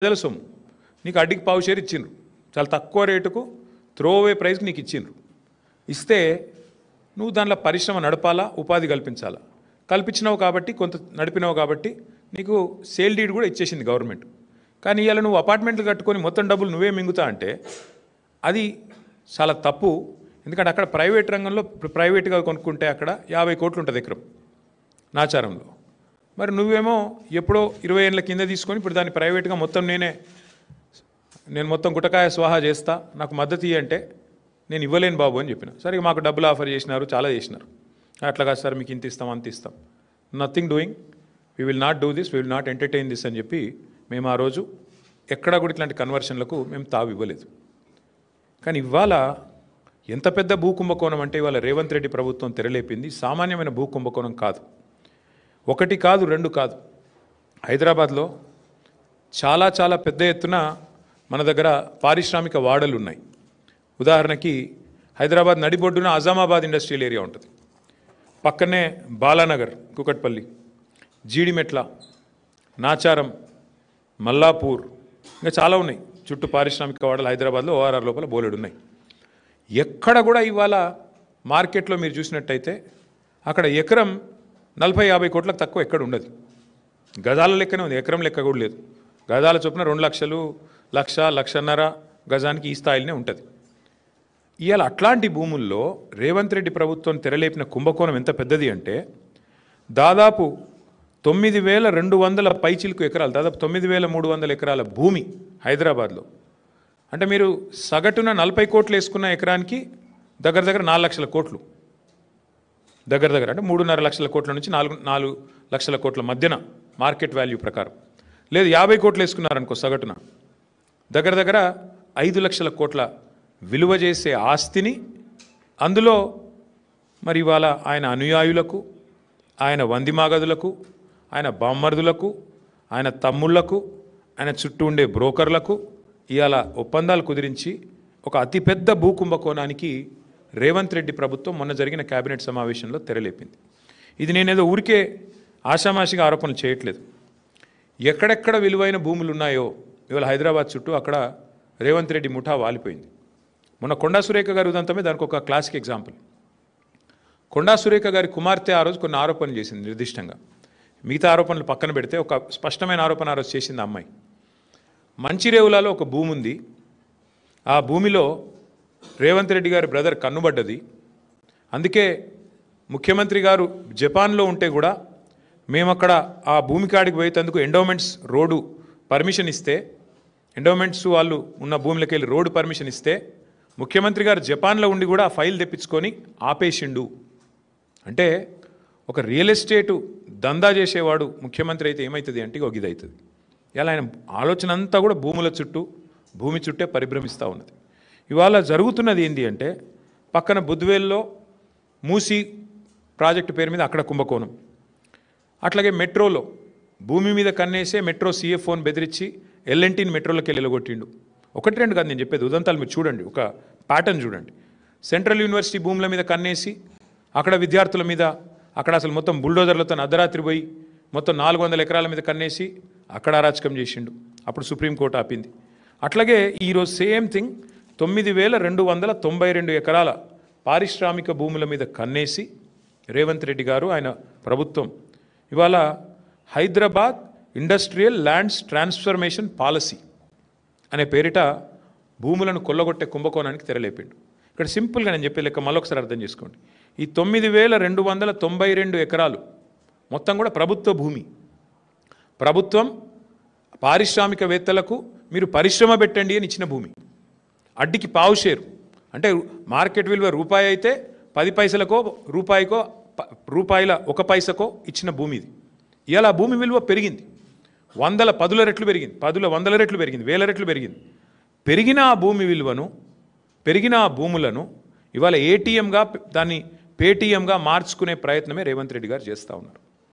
ప్రజల సొమ్ము నీకు అడ్డికి పావు షేర్ ఇచ్చిండ్రు, చాలా తక్కువ రేటుకు త్రోవే ప్రైస్కి నీకు ఇచ్చిండ్రు. ఇస్తే నువ్వు దాంట్లో పరిశ్రమ నడపాలా, ఉపాధి కల్పించాలా. కల్పించినావు కాబట్టి, కొంత నడిపినావు కాబట్టి నీకు సేల్ డీడ్ కూడా ఇచ్చేసింది గవర్నమెంట్. కానీ ఇవాళ నువ్వు అపార్ట్మెంట్లు కట్టుకొని మొత్తం డబ్బులు నువ్వే మింగుతా అంటే అది చాలా తప్పు. ఎందుకంటే అక్కడ ప్రైవేట్ రంగంలో ప్రైవేట్గా కొనుక్కుంటే అక్కడ 50 కోట్లు ఉంటుంది ఎకరం నాచారంలో. మరి నువ్వేమో ఎప్పుడో 20 ఏళ్ళ కింద తీసుకొని ఇప్పుడు దాన్ని ప్రైవేట్గా మొత్తం నేను మొత్తం గుటకాయ స్వాహా చేస్తా, నాకు మద్దతు ఇవ్వంటే నేను ఇవ్వలేను బాబు అని చెప్పిన. సరే మాకు డబ్బులు ఆఫర్ చేసినారు, చాలా చేసినారు. అట్లా కాదు సార్, మీకు ఇంత ఇస్తాం అంత ఇస్తాం, nothing doing, we will not do this, we will not entertain this అని చెప్పి మేము ఆ రోజు ఎక్కడా కూడా ఇట్లాంటి కన్వర్షన్లకు మేము తావు ఇవ్వలేదు. కానీ ఇవాళ ఎంత పెద్ద భూకుంభకోణం అంటే ఇవాళ రేవంత్ రెడ్డి ప్రభుత్వం తెరలేపింది. సామాన్యమైన భూకుంభకోణం కాదు, 1 కాదు 2 కాదు. హైదరాబాద్లో చాలా చాలా పెద్ద ఎత్తున మన దగ్గర పారిశ్రామిక వాడలు ఉన్నాయి. ఉదాహరణకి హైదరాబాద్ నడిబొడ్డున అజామాబాద్ ఇండస్ట్రియల్ ఏరియా ఉంటుంది, పక్కనే బాలానగర్, కుకట్పల్లి, జీడిమెట్ల, నాచారం, మల్లాపూర్, ఇంకా చాలా ఉన్నాయి చుట్టూ పారిశ్రామిక వాడలు హైదరాబాద్లో ఓఆర్ఆర్ లోపల బోలెడు ఉన్నాయి. ఎక్కడ కూడా ఇవాళ మార్కెట్లో మీరు చూసినట్టయితే అక్కడ ఎకరం 40-50 కోట్లకు తక్కువ ఎక్కడ ఉండదు. గజాల లెక్కనే ఉంది, ఎకరం లెక్క కూడా లేదు. గజాల చొప్పున 2 లక్షలు, 1-1.5 గజానికి ఈ స్థాయిలోనే ఉంటుంది. ఇవాళ అట్లాంటి భూముల్లో రేవంత్ రెడ్డి ప్రభుత్వం తెరలేపిన కుంభకోణం ఎంత పెద్దది అంటే దాదాపు 9,200 పైచిలుకు ఎకరాలు, దాదాపు 9,300 ఎకరాల భూమి హైదరాబాద్లో. అంటే మీరు సగటున 40 కోట్లు వేసుకున్న ఎకరానికి దగ్గర 4 లక్షల కోట్లు, దగ్గర అంటే 3.5 లక్షల కోట్ల నుంచి 4 లక్షల కోట్ల మధ్యన మార్కెట్ వాల్యూ ప్రకారం. లేదు 50 కోట్లు వేసుకున్నారనుకో సగటున, దగ్గర 5 లక్షల కోట్ల విలువ చేసే ఆస్తిని అందులో మరి ఇవాళ ఆయన అనుయాయులకు, ఆయన వందిమాగదులకు, ఆయన బామ్మర్దులకు, ఆయన తమ్ముళ్లకు, ఆయన చుట్టూ ఉండే బ్రోకర్లకు ఇవాళ ఒప్పందాలు కుదిరించి ఒక అతిపెద్ద భూకుంభకోణానికి రేవంత్ రెడ్డి ప్రభుత్వం మొన్న జరిగిన కేబినెట్ సమావేశంలో తెరలేపింది. ఇది నేనేదో ఊరికే ఆషామాషిగా ఆరోపణలు చేయట్లేదు. ఎక్కడెక్కడ విలువైన భూములు ఉన్నాయో ఇవాళ హైదరాబాద్ చుట్టూ అక్కడ రేవంత్ రెడ్డి ముఠా వాలిపోయింది. మొన్న కొండా సురేఖ గారి ఉదంతమే దానికి ఒక క్లాసిక్ ఎగ్జాంపుల్. కొండా సురేఖ గారి కుమార్తె ఆ రోజు కొన్ని ఆరోపణలు చేసింది నిర్దిష్టంగా. మిగతా ఆరోపణలు పక్కన పెడితే ఒక స్పష్టమైన ఆరోపణ ఆ రోజు చేసింది. అమ్మాయి మంచిరేవులలో ఒక భూమి ఉంది, ఆ భూమిలో రేవంత్ రెడ్డి గారి బ్రదర్ కన్నుబడ్డది. అందుకే ముఖ్యమంత్రి గారు జపాన్లో ఉంటే కూడా మేము అక్కడ ఆ భూమి కాడికి పోయేందుకు ఎండోమెంట్స్ రోడ్డు పర్మిషన్ ఇస్తే, ఎండోమెంట్స్ వాళ్ళు ఉన్న భూమిలోకి వెళ్ళి రోడ్డు పర్మిషన్ ఇస్తే ముఖ్యమంత్రి గారు జపాన్లో ఉండి కూడా ఆ ఫైల్ తెప్పించుకొని ఆపేసిండు. అంటే ఒక రియల్ ఎస్టేటు దందా చేసేవాడు ముఖ్యమంత్రి అయితే ఏమవుతుంది అంటే ఒక ఇది అవుతుంది. ఇలా ఆయన ఆలోచన అంతా కూడా భూముల చుట్టూ, భూమి చుట్టే పరిభ్రమిస్తూ ఉన్నది. ఇవాళ జరుగుతున్నది ఏంటి అంటే పక్కన బుద్వేల్లో మూసీ ప్రాజెక్టు పేరు మీద అక్కడ కుంభకోణం. అట్లాగే మెట్రోలో భూమి మీద కన్నేసే మెట్రో CFOని బెదిరించి L&Tని మెట్రోలోకి వెళ్ళి వెళ్ళగొట్టిండు. 1-2 కాదు నేను చెప్పేది, ఉదంతాలు మీరు చూడండి, ఒక ప్యాటర్న్ చూడండి. సెంట్రల్ యూనివర్సిటీ భూముల మీద కన్నేసి అక్కడ విద్యార్థుల మీద అక్కడ అసలు మొత్తం బుల్డోజర్లతో అర్ధరాత్రి పోయి మొత్తం 400 ఎకరాల మీద కన్నేసి అక్కడ అరాచకం చేసిండు. అప్పుడు సుప్రీంకోర్టు ఆపింది. అట్లాగే ఈరోజు సేమ్ థింగ్ 9,292 ఎకరాల పారిశ్రామిక భూముల మీద కన్నేసి రేవంత్ రెడ్డి గారు ఆయన ప్రభుత్వం ఇవాళ Hyderabad industrial lands transformation policy అనే పేరిట భూములను కొల్లగొట్టే కుంభకోణానికి తెరలేపిండు. ఇక్కడ సింపుల్గా నేను చెప్పే లెక్క మళ్ళొకసారి అర్థం చేసుకోండి. ఈ 9,292 ఎకరాలు మొత్తం కూడా ప్రభుత్వ భూమి. ప్రభుత్వం పారిశ్రామికవేత్తలకు మీరు పరిశ్రమ పెట్టండి అని ఇచ్చిన భూమి. అడ్డికి పావు షేరు అంటే మార్కెట్ విలువ రూపాయి అయితే 10 పైసలకో రూపాయికో రూపాయల 1 పైసకో ఇచ్చిన భూమి ఇది. ఇలా భూమి విలువ పెరిగింది, 10 రెట్లు పెరిగింది, 100 రెట్లు పెరిగింది, 1000 రెట్లు పెరిగింది. పెరిగిన ఆ భూమి విలువను, పెరిగిన ఆ భూములను ఇవాళ ATMగా దాన్ని పేటీఎంగా మార్చుకునే ప్రయత్నమే రేవంత్ రెడ్డి గారు చేస్తూ ఉన్నారు.